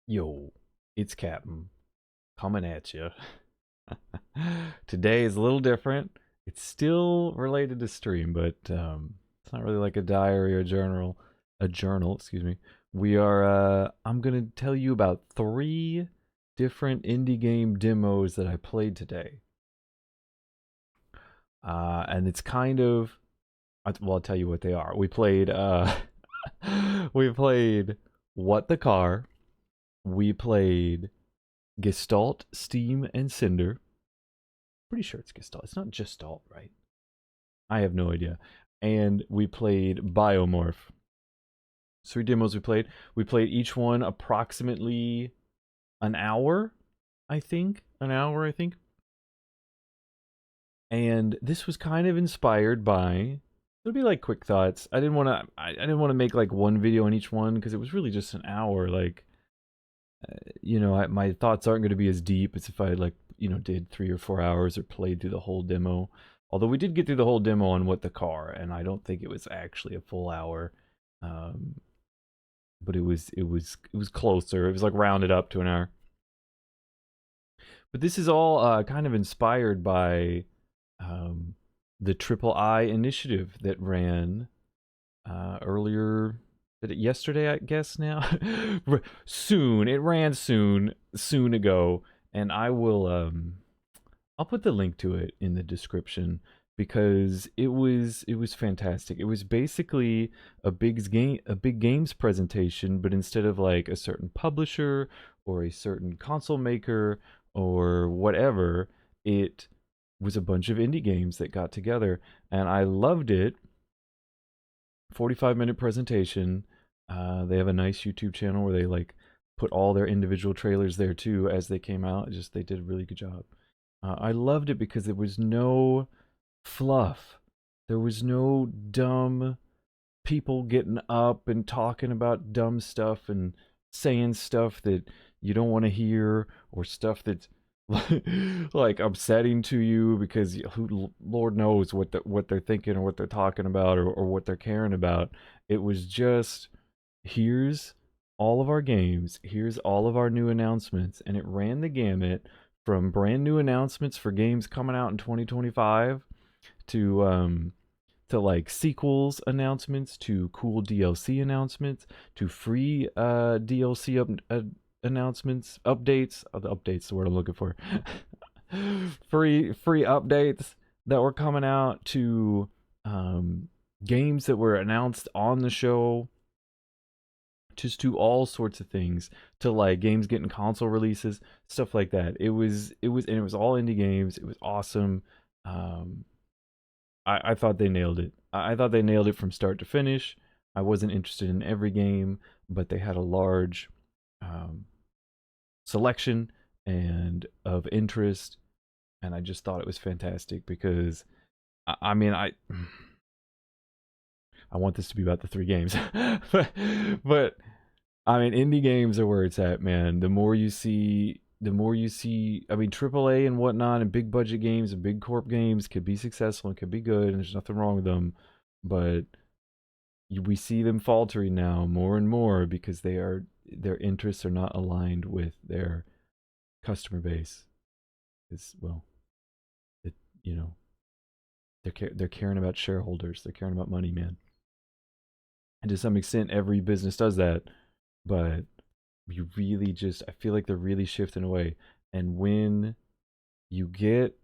Yo, it's Captain coming at you. Today is a little different. It's still related to stream, but it's not really like a diary or journal. A journal, excuse me. We are. I'm gonna tell you about 3 different indie game demos that I played today, and it's kind of. Well, I'll tell you what they are. We played. We played What the Car. We played Gestalt, Steam, and Cinder. Pretty sure it's Gestalt. It's not Gestalt, right? I have no idea. And we played BIOMORPH. 3 demos we played. We played each one approximately an hour, I think. An hour, I think. And this was kind of inspired by. It'll be like quick thoughts. I didn't want to. I didn't want to make like one video on each one because it was really just an hour. Like, my thoughts aren't going to be as deep as if I like did 3 or 4 hours or played through the whole demo. Although we did get through the whole demo on What the Car, and I don't think it was actually a full hour, um, but it was closer. It was like rounded up to an hour. But this is all kind of inspired by the Triple I initiative that ran earlier. Did it yesterday? I guess now. Soon. It ran soon ago, and I'll put the link to it in the description because it was fantastic. It was basically a big games presentation, but instead of like a certain publisher or a certain console maker or whatever, it was a bunch of indie games that got together, and I loved it. 45-minute presentation. They have a nice YouTube channel where they like put all their individual trailers there too as they came out. Just they did a really good job. I loved it because there was no fluff. There was no dumb people getting up and talking about dumb stuff and saying stuff that you don't want to hear or stuff that's like upsetting to you because who Lord knows what they're thinking or what they're talking about or what they're caring about. It was just here's all of our games, here's all of our new announcements, and it ran the gamut from brand new announcements for games coming out in 2025 to like sequels announcements to cool DLC announcements to free DLC announcements updates. The updates the word I'm looking for. free updates that were coming out to games that were announced on the show, just to all sorts of things, to like games getting console releases, stuff like that. And it was all indie games. It was awesome. um I thought they nailed it. I thought they nailed it from start to finish. I wasn't interested in every game, but they had a large um, selection and of interest, and I just thought it was fantastic because I mean I want this to be about the 3 games, but I mean indie games are where it's at, man. The more you see, I mean, AAA and whatnot, and big budget games and big corp games could be successful and could be good, and there's nothing wrong with them. But we see them faltering now more and more because their interests are not aligned with their customer base. Is well, it you know they're caring about shareholders. They're caring about money, man. And to some extent, every business does that. But you really just I feel like they're really shifting away. And you get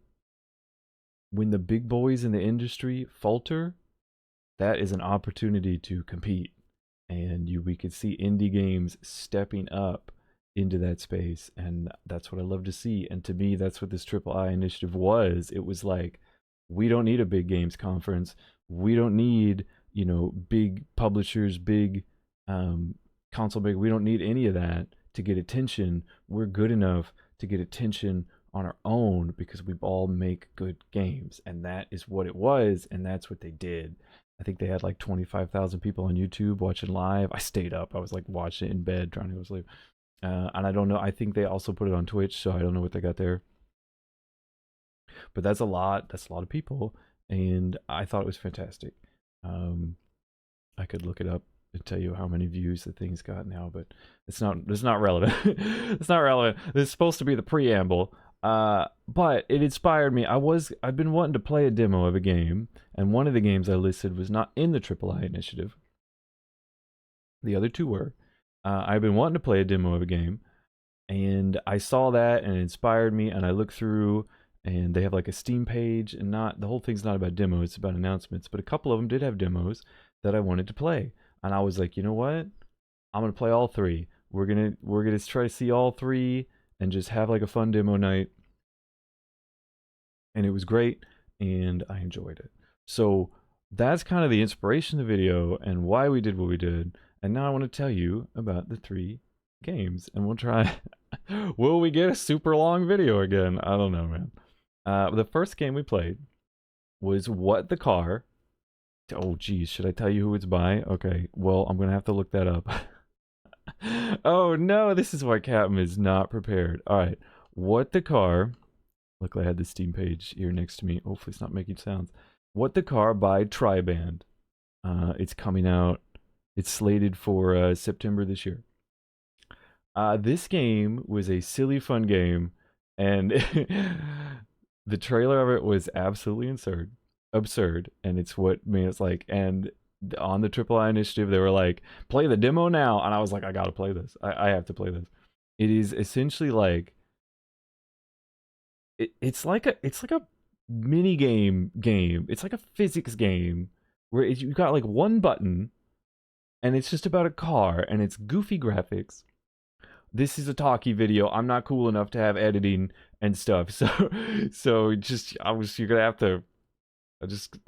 when the big boys in the industry falter, that is an opportunity to compete. And we could see indie games stepping up into that space, and that's what I love to see. And to me, that's what this Triple I initiative was. It was like, we don't need a big games conference. We don't need big publishers, big console big. We don't need any of that to get attention. We're good enough to get attention on our own because we all make good games, and that is what it was, and that's what they did. I think they had like 25,000 people on YouTube watching live. I stayed up. I was like watching it in bed, trying to go to sleep. And I don't know. I think they also put it on Twitch, so I don't know what they got there. But that's a lot. That's a lot of people, and I thought it was fantastic. I could look it up to tell you how many views the thing's got now, but it's not relevant. It's not relevant. This is supposed to be the preamble. But it inspired me. I've been wanting to play a demo of a game, and one of the games I listed was not in the AAA initiative. The other two were. I've been wanting to play a demo of a game, and I saw that and it inspired me, and I looked through, and they have like a Steam page, and not the whole thing's not about demos, it's about announcements, but a couple of them did have demos that I wanted to play. And I was like, you know what? I'm gonna play all three. We're gonna try to see all three and just have like a fun demo night. And it was great, and I enjoyed it. So that's kind of the inspiration of the video and why we did what we did. And now I want to tell you about the three games, and we'll try. Will we get a super long video again? I don't know, man. The first game we played was What the Car. Oh, geez, should I tell you who it's by? Okay, well, I'm gonna have to look that up. Oh no, this is why Captain is not prepared. All right, What the Car. Luckily, I had the Steam page here next to me. Hopefully, it's not making sounds. What the Car by Triband. It's coming out. It's slated for September this year. This game was a silly, fun game, and the trailer of it was absolutely absurd, and it's what made it like. And on the AAA initiative, they were like, "Play the demo now," and I was like, "I gotta play this. I have to play this." It is essentially like it's like a mini game. It's like a physics game where you got like one button, and it's just about a car, and it's goofy graphics. This is a talkie video. I'm not cool enough to have editing and stuff, so just you're gonna have to.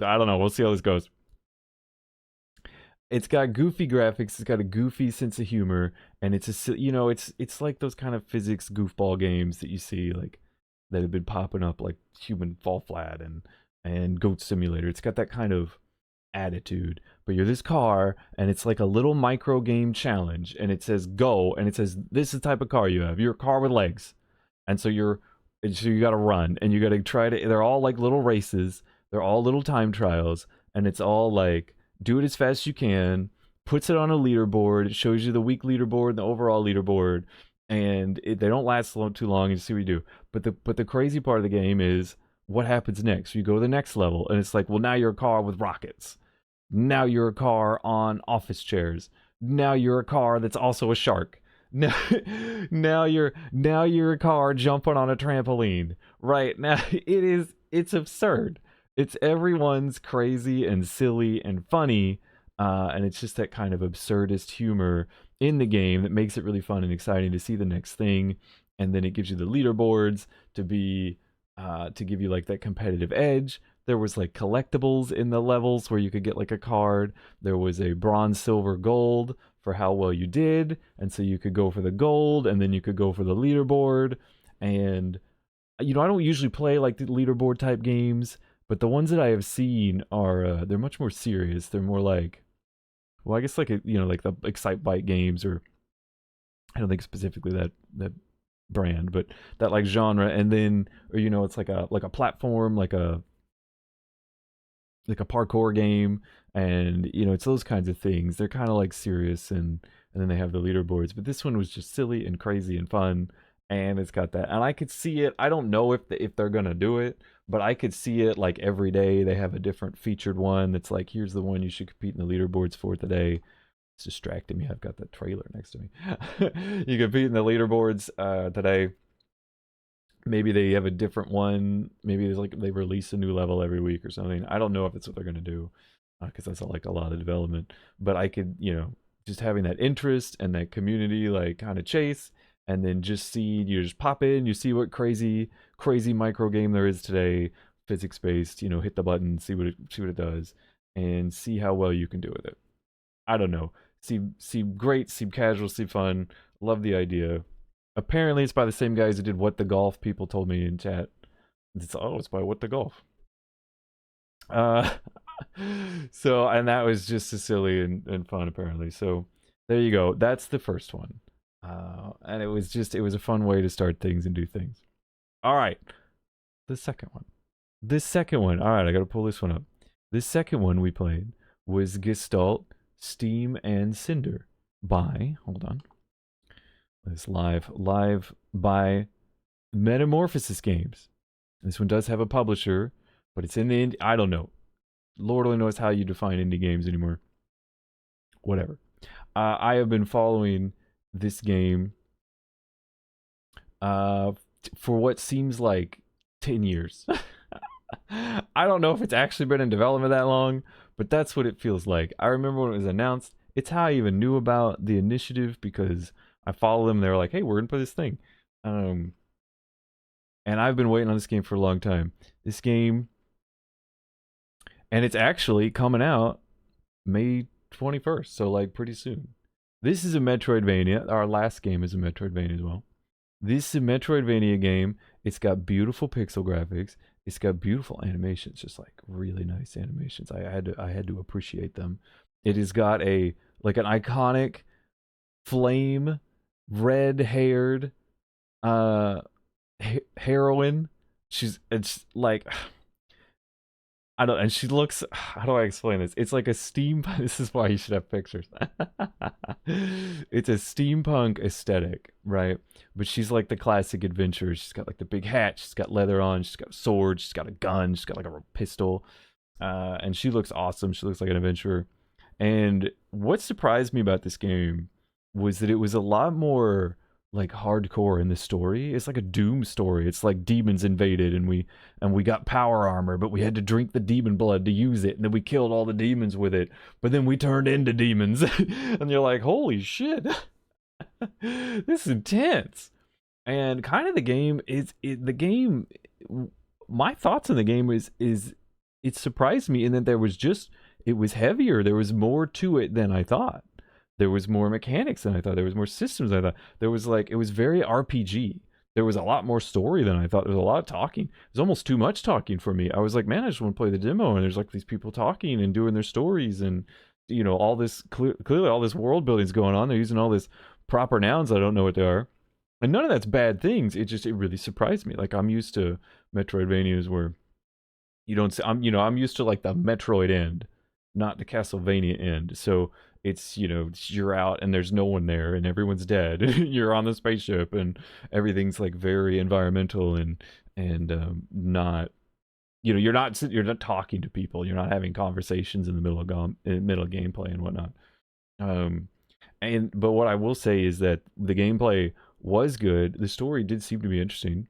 I don't know. We'll see how this goes. It's got goofy graphics. It's got a goofy sense of humor, and it's it's like those kind of physics goofball games that you see like that have been popping up, like Human Fall Flat and Goat Simulator. It's got that kind of attitude, but you're this car, and it's like a little micro game challenge, and it says go, and it says this is the type of car you have. You're a car with legs, and so you got to run, and you got to try to. They're all like little races. They're all little time trials, and it's all like do it as fast as you can. Puts it on a leaderboard. It shows you the week leaderboard, and the overall leaderboard, and they don't last too long. And you see what you do. But the crazy part of the game is what happens next. You go to the next level, and it's like, well, now you're a car with rockets. Now you're a car on office chairs. Now you're a car that's also a shark. Now you're a car jumping on a trampoline. Right now, it's absurd. It's everyone's crazy and silly and funny, and it's just that kind of absurdist humor in the game that makes it really fun and exciting to see the next thing. And then it gives you the leaderboards to give you like that competitive edge. There was like collectibles in the levels where you could get like a card. There was a bronze, silver, gold for how well you did, and so you could go for the gold, and then you could go for the leaderboard. And I don't usually play like the leaderboard type games, but the ones that I have seen are they're much more serious. They're more like, well, I guess like like the Excitebike games, or I don't think specifically that brand, but that like genre. And then or it's like a platform, like a parkour game, and it's those kinds of things. They're kind of like serious, and then they have the leaderboards. But this one was just silly and crazy and fun, and it's got that. And I could see it. I don't know if they're gonna do it, but I could see it like every day they have a different featured one that's like, here's the one you should compete in the leaderboards for today. It's distracting me. I've got that trailer next to me. You compete in the leaderboards today. Maybe they have a different one. Maybe there's like they release a new level every week or something. I don't know if it's what they're gonna do, because that's like a lot of development. But I could, just having that interest and that community like kind of chase, and then just you just pop in, you see what crazy micro game there is today, physics based. Hit the button, see what it does, and see how well you can do with it. I don't know. Seem great, seem casual, seem fun. Love the idea. Apparently, it's by the same guys who did What the Golf. People told me in chat. It's by What the Golf. So, and that was just as silly and fun, apparently. So, there you go. That's the first one. And it was a fun way to start things and do things. All right. The second one. All right, I got to pull this one up. The second one we played was Gestalt Steam and Cinder by, hold on, this live by Metamorphosis Games. This one does have a publisher, but it's in the I don't know. Lord only knows how you define indie games anymore. Whatever. I have been following this game for what seems like 10 years. I don't know if it's actually been in development that long, but that's what it feels like. I remember when it was announced. It's how I even knew about the initiative because I follow them. They're like, "Hey, we're gonna play this thing," and I've been waiting on this game for a long time. This game, and it's actually coming out May 21st, so like pretty soon. This is a Metroidvania. Our last game is a Metroidvania as well. This is a Metroidvania game. It's got beautiful pixel graphics. It's got beautiful animations, just like really nice animations. I had to appreciate them. It has got a like an iconic flame red-haired heroine. It's like I don't, and she looks, how do I explain this? It's like a steampunk, this is why you should have pictures. It's a steampunk aesthetic, right? But she's like the classic adventurer. She's got like the big hat, she's got leather on, she's got a sword, she's got a gun, she's got like a pistol. And she looks awesome. She looks like an adventurer. And what surprised me about this game was that it was a lot more like hardcore in the story. It's like a Doom story. It's like demons invaded and we got power armor, but we had to drink the demon blood to use it, and then we killed all the demons with it. But then we turned into demons, and you're like, holy shit, this is intense. And kind of the game is the game. My thoughts on the game is it surprised me in that there was just it was heavier. There was more to it than I thought. There was more mechanics than I thought. There was more systems than I thought. There was like it was very RPG. There was a lot more story than I thought. There was a lot of talking. It was almost too much talking for me. I was like, man, I just want to play the demo, and there's like these people talking and doing their stories, and you know all this clearly all this world building's going on. They're using all this proper nouns. I don't know what they are, and none of that's bad things. It really surprised me. Like I'm used to Metroidvanias where you don't. I'm used to like the Metroid end, not the Castlevania end. So it's you're out and there's no one there and everyone's dead. You're on the spaceship and everything's like very environmental and not you're not talking to people. You're not having conversations in the middle of gameplay and whatnot. Um, but what I will say is that the gameplay was good. The story did seem to be interesting.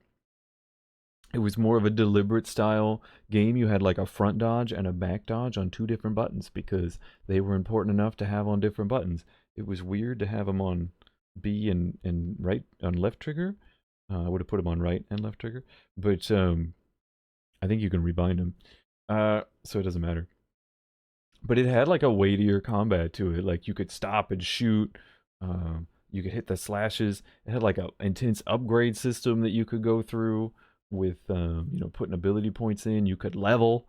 It was more of a deliberate style game. You had like a front dodge and a back dodge on two different buttons because they were important enough to have on different buttons. It was weird to have them on B and right on left trigger. I would have put them on right and left trigger, but I think you can rebind them, so it doesn't matter. But it had like a weightier combat to it. Like you could stop and shoot. You could hit the slashes. It had like a intense upgrade system that you could go through with putting ability points in. You could level.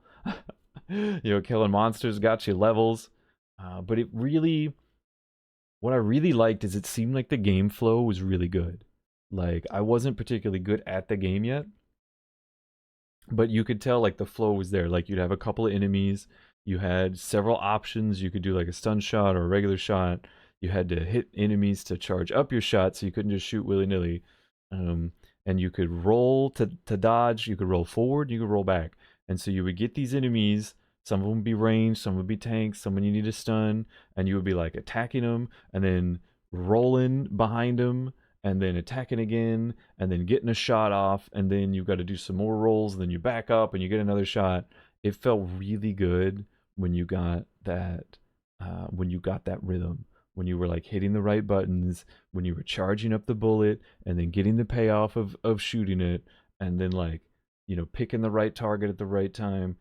Killing monsters got you levels. But what I really liked is it seemed like the game flow was really good. Like I wasn't particularly good at the game yet, but you could tell like the flow was there. Like you'd have a couple of enemies, you had several options. You could do like a stun shot or a regular shot. You had to hit enemies to charge up your shot, so you couldn't just shoot willy-nilly. um, and you could roll to dodge. You could roll forward, you could roll back, and so you would get these enemies. Some of them would be ranged, some would be tanks, someone you need to stun, and you would be like attacking them and then rolling behind them and then attacking again and then getting a shot off, and then you've got to do some more rolls, and then you back up and you get another shot. It felt really good when you got that rhythm, when you were like hitting the right buttons, when you were charging up the bullet and then getting the payoff of shooting it, and then like picking the right target at the right time,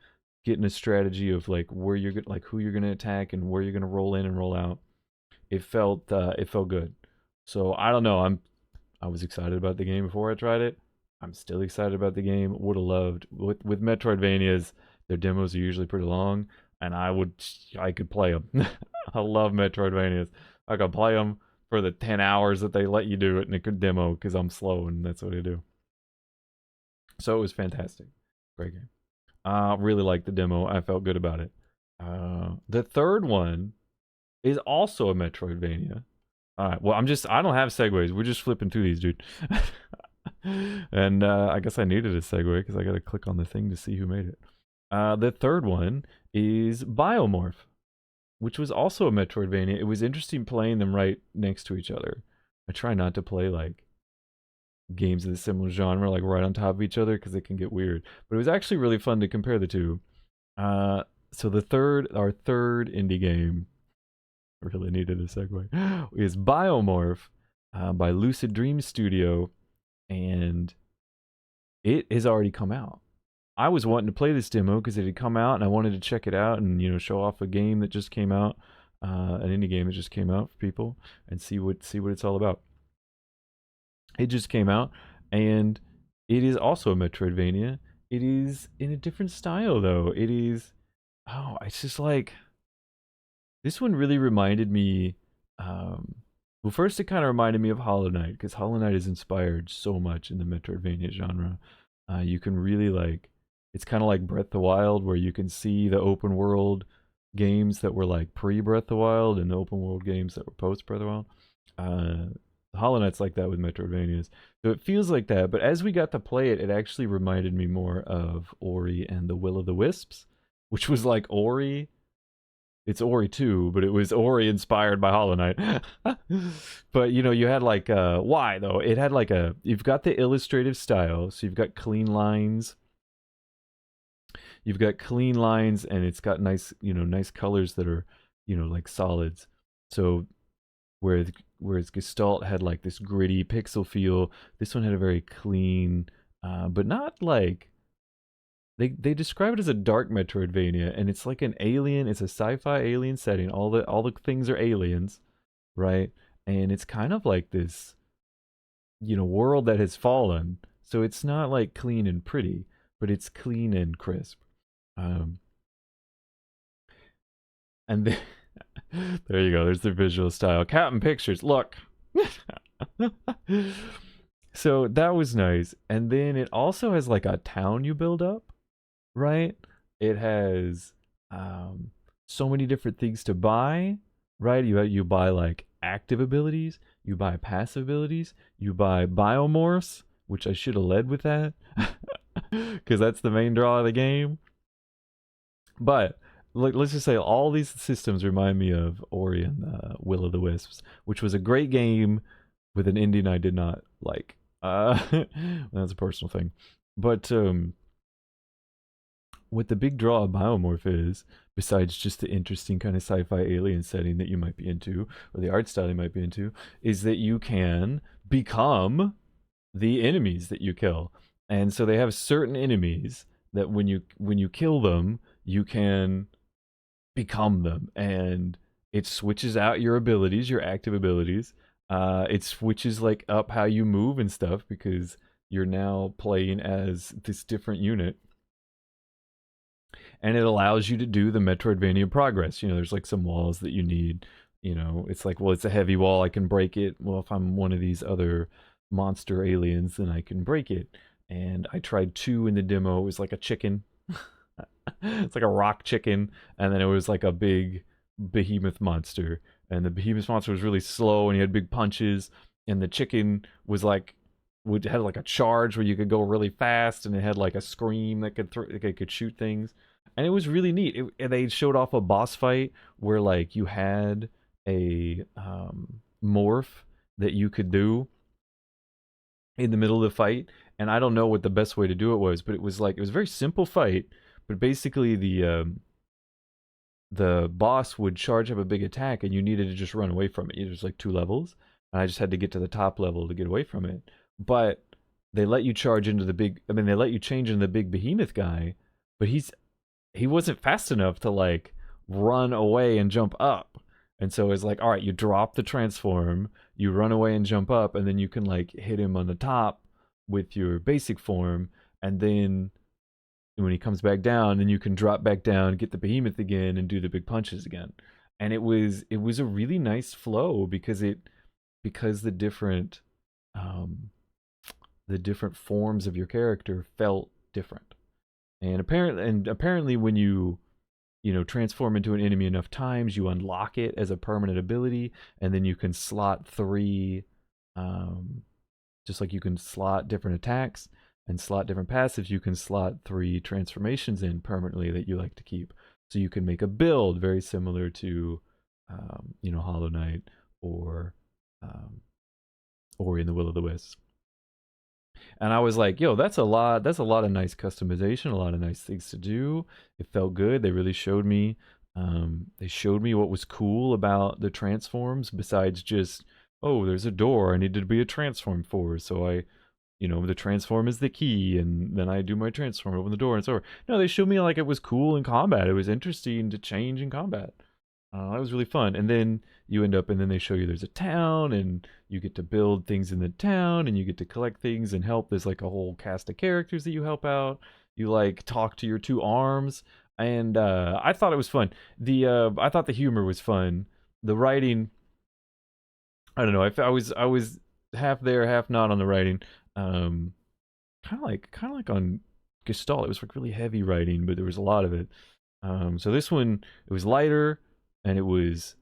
getting a strategy of like where you're like who you're gonna attack and where you're gonna roll in and roll out. It felt good. So I don't know. I was excited about the game before I tried it. I'm still excited about the game. Would have loved with Metroidvanias. Their demos are usually pretty long, and I could play them. I love Metroidvanias. I could play them for the 10 hours that they let you do it in a demo because I'm slow and that's what I do. So it was fantastic. Great game. Really liked the demo. I felt good about it. The third one is also a Metroidvania. All right. Well, I don't have segues. We're just flipping through these, dude. And I guess I needed a segue because I got to click on the thing to see who made it. The third one is BIOMORPH, which was also a Metroidvania. It was interesting playing them right next to each other. I try not to play like games of the similar genre like right on top of each other because it can get weird. But it was actually really fun to compare the two. So our third indie game, really needed a segue, is BIOMORPH by Lucid Dream Studio, and it has already come out. I was wanting to play this demo because it had come out, and I wanted to check it out and show off a game that just came out, an indie game that just came out for people, and see what it's all about. It just came out, and it is also a Metroidvania. It is in a different style though. It is, oh, it's just like, this one really reminded me. Well, first it kind of reminded me of Hollow Knight because Hollow Knight is inspired so much in the Metroidvania genre. You can really like, it's kind of like Breath of the Wild, where you can see the open world games that were like pre Breath of the Wild and the open world games that were post Breath of the Wild. Hollow Knight's like that with Metroidvanias, so it feels like that. But as we got to play it, it actually reminded me more of Ori and the Will of the Wisps, which was like Ori. It's Ori 2, but it was Ori inspired by Hollow Knight. But you had like why though? It had like you've got the illustrative style, so you've got clean lines. You've got clean lines, and it's got nice, nice colors that are, like solids. So whereas Gestalt had like this gritty pixel feel, this one had a very clean, but not like, they describe it as a dark Metroidvania, and it's like an alien. It's a sci-fi alien setting. All the things are aliens, right? And it's kind of like this, world that has fallen. So it's not like clean and pretty, but it's clean and crisp. And then, there you go. There's the visual style. Captain Pictures. Look. So that was nice. And then it also has like a town you build up, right? It has so many different things to buy, right? You buy like active abilities, you buy passive abilities, you buy biomorphs, which I should have led with that, because that's the main draw of the game. But let's just say all these systems remind me of Ori and Will of the Wisps, which was a great game with an ending I did not like. That's a personal thing. But what the big draw of Biomorph is, besides just the interesting kind of sci-fi alien setting that you might be into, or the art style you might be into, is that you can become the enemies that you kill. And so they have certain enemies that when you kill them, you can become them, and it switches out your abilities, your active abilities. It switches like up how you move and stuff because you're now playing as this different unit, and it allows you to do the Metroidvania progress. There's like some walls that you need. It's like, well, it's a heavy wall, I can break it. Well, if I'm one of these other monster aliens, then I can break it. And I tried 2 in the demo. It was like a chicken. It's like a rock chicken, and then it was like a big behemoth monster. And the behemoth monster was really slow, and he had big punches. And the chicken was like, had like a charge where you could go really fast, and it had like a scream that could shoot things. And it was really neat. They showed off a boss fight where like you had a morph that you could do in the middle of the fight, and I don't know what the best way to do it was, but it was a very simple fight. But basically, the boss would charge up a big attack, and you needed to just run away from it. There's like 2 levels, and I just had to get to the top level to get away from it. But they let you charge into the big. I mean, they let you change into the big behemoth guy, but he wasn't fast enough to like run away and jump up. And so it's like, all right, you drop the transform, you run away and jump up, and then you can like hit him on the top with your basic form, and then when he comes back down, then you can drop back down, get the behemoth again, and do the big punches again. And it was a really nice flow because the different forms of your character felt different. And apparently when you transform into an enemy enough times, you unlock it as a permanent ability, and then you can slot 3, just like you can slot different attacks and slot different passives, you can slot 3 transformations in permanently that you like to keep. So you can make a build very similar to, Hollow Knight or Ori and the Will of the Wisps. And I was like, yo, that's a lot of nice customization, a lot of nice things to do. It felt good. They really showed me what was cool about the transforms besides just, oh, there's a door I needed to be a transform for. So the transform is the key, and then I do my transform, open the door, and it's over. No, they showed me like it was cool in combat. It was interesting to change in combat. That was really fun. And then and then they show you there's a town, and you get to build things in the town, and you get to collect things and help. There's like a whole cast of characters that you help out. You like talk to your 2 arms, and I thought it was fun. I thought the humor was fun. The writing, I don't know. I was half there, half not on the writing. Kind of like on Gestalt. It was like really heavy writing, but there was a lot of it. So this one, it was lighter and it was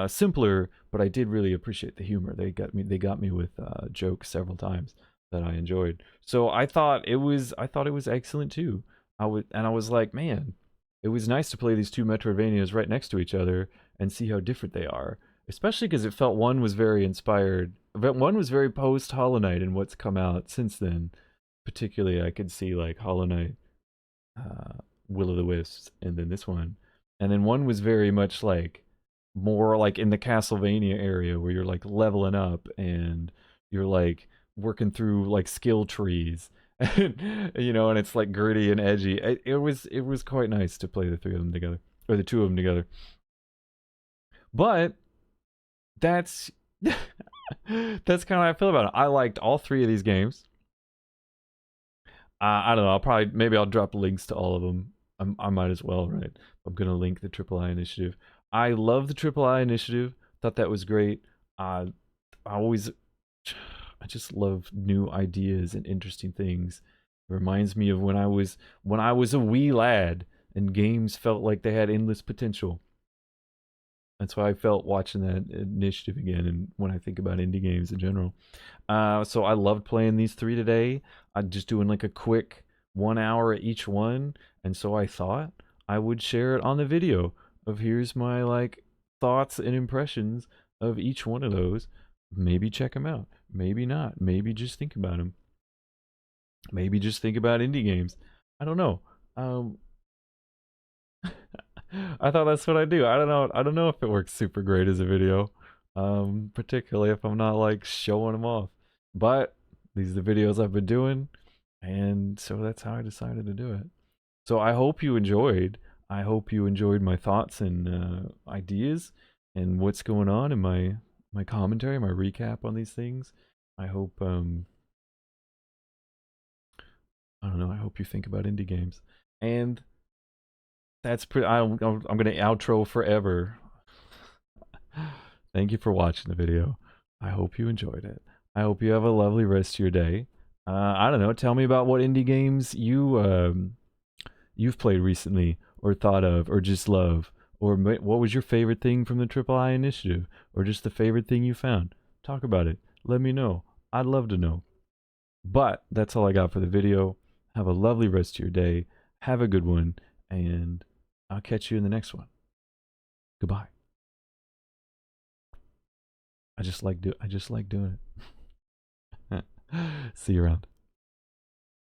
simpler, but I did really appreciate the humor. They got me with jokes several times that I enjoyed. So I thought it was excellent too. I was like, man, it was nice to play these 2 Metroidvanias right next to each other and see how different they are. Especially because it felt one was very inspired, but one was very post Hollow Knight and what's come out since then. Particularly, I could see like Hollow Knight, Will of the Wisps, and then this one, and then one was very much like more like in the Castlevania area where you're like leveling up and you're like working through like skill trees, and it's like gritty and edgy. It was quite nice to play the 3 of them together, or the 2 of them together. But that's that's kind of how I feel about it. I liked all 3 of these games. I don't know. Maybe I'll drop links to all of them. I might as well, right? I'm gonna link the Triple I Initiative. I love the Triple I Initiative. Thought that was great. I just love new ideas and interesting things. It reminds me of when I was a wee lad and games felt like they had endless potential. That's why I felt watching that initiative again, and when I think about indie games in general. So I loved playing these 3 today. I'm just doing like a quick 1 hour at each one, and so I thought I would share it on the video of here's my like thoughts and impressions of each one of those. Maybe check them out. Maybe not. Maybe just think about them. Maybe just think about indie games. I don't know. I thought that's what I do. I don't know. I don't know if it works super great as a video, particularly if I'm not like showing them off. But these are the videos I've been doing, and so that's how I decided to do it. So I hope you enjoyed. I hope you enjoyed my thoughts and ideas and what's going on in my commentary, my recap on these things. I hope I don't know. I hope you think about indie games. And that's pretty. I'm gonna outro forever. Thank you for watching the video. I hope you enjoyed it. I hope you have a lovely rest of your day. I don't know. Tell me about what indie games you've played recently, or thought of, or just love, or what was your favorite thing from the Triple I Initiative, or just the favorite thing you found. Talk about it. Let me know. I'd love to know. But that's all I got for the video. Have a lovely rest of your day. Have a good one, and I'll catch you in the next one. Goodbye. I just like doing it. See you around.